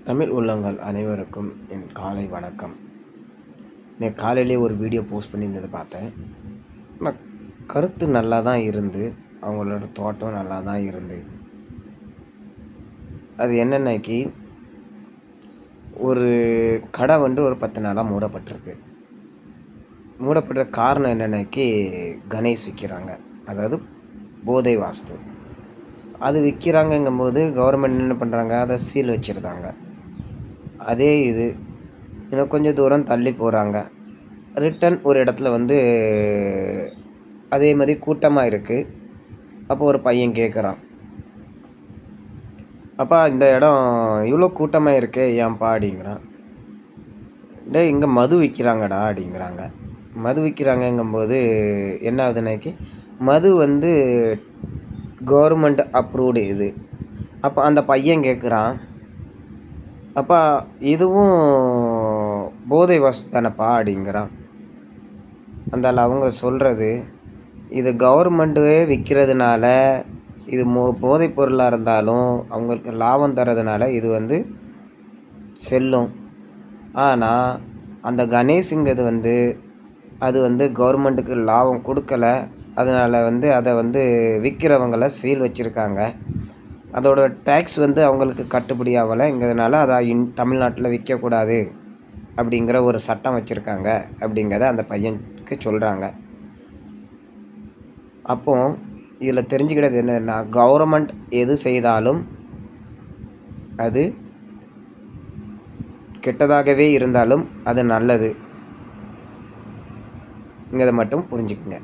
தமிழ் உள்ளங்கள் அனைவருக்கும் என் காலை வணக்கம். நான் காலையிலே ஒரு வீடியோ போஸ்ட் பண்ணியிருந்ததை பார்த்தேன். ஆனால் கருத்து நல்லா தான் இருந்து, அவங்களோட தோட்டம் நல்லா தான் இருந்து, அது என்னென்னக்கி ஒரு கடை ஒரு 10 நாளாக மூடப்பட்டிருக்கு. மூடப்பட்ட காரணம் என்னென்னக்கி கணேஷ் விற்கிறாங்க, அதாவது போதை வாஸ்து அது விற்கிறாங்கங்கும்போது கவர்மெண்ட் என்ன பண்ணுறாங்க, அதை சீல் வச்சுருந்தாங்க. அதே இது இன்னும் கொஞ்சம் தூரம் தள்ளி போகிறாங்க. ரிட்டன் ஒரு இடத்துல அதே மாதிரி கூட்டமாக இருக்குது. அப்போ ஒரு பையன் கேட்குறான், அப்பா இந்த இடம் இவ்வளோ கூட்டமாக இருக்கே ஏன்ப்பா அப்படிங்கிறான். டேய் இங்கே மது விற்கிறாங்கடா அப்படிங்கிறாங்க. மது விற்கிறாங்கங்கும்போது என்ன ஆகுதுனாக்கி மது கவர்மெண்ட் அப்ரூவ்டு இது. அப்போ அந்த பையன் கேட்குறான், அப்பா இதுவும் போதை வசு தானப்பா அப்படிங்கிறான். அவங்க சொல்கிறது, இது கவர்மெண்ட்டே விற்கிறதுனால இது போதைப் பொருளாக இருந்தாலும் அவங்களுக்கு லாபம் தர்றதுனால இது செல்லும். ஆனால் அந்த கணேஷுங்கிறது அது கவர்மெண்ட்டுக்கு லாபம் கொடுக்கல. அதனால் அதை விற்கிறவங்கள சீல் வச்சுருக்காங்க. அதோட டேக்ஸ் அவங்களுக்கு கட்டுப்படி ஆகலைங்கிறதுனால அதை தமிழ்நாட்டில் விற்கக்கூடாது அப்படிங்கிற ஒரு சட்டம் வச்சுருக்காங்க அப்படிங்கிறத அந்த பையனுக்கு சொல்கிறாங்க. அப்போது இதில் தெரிஞ்சுக்கிட்டது என்னன்னா, கவர்மெண்ட் எது செய்தாலும் அது கெட்டதாகவே இருந்தாலும் அது நல்லது. இதை மட்டும் புரிஞ்சுக்குங்க.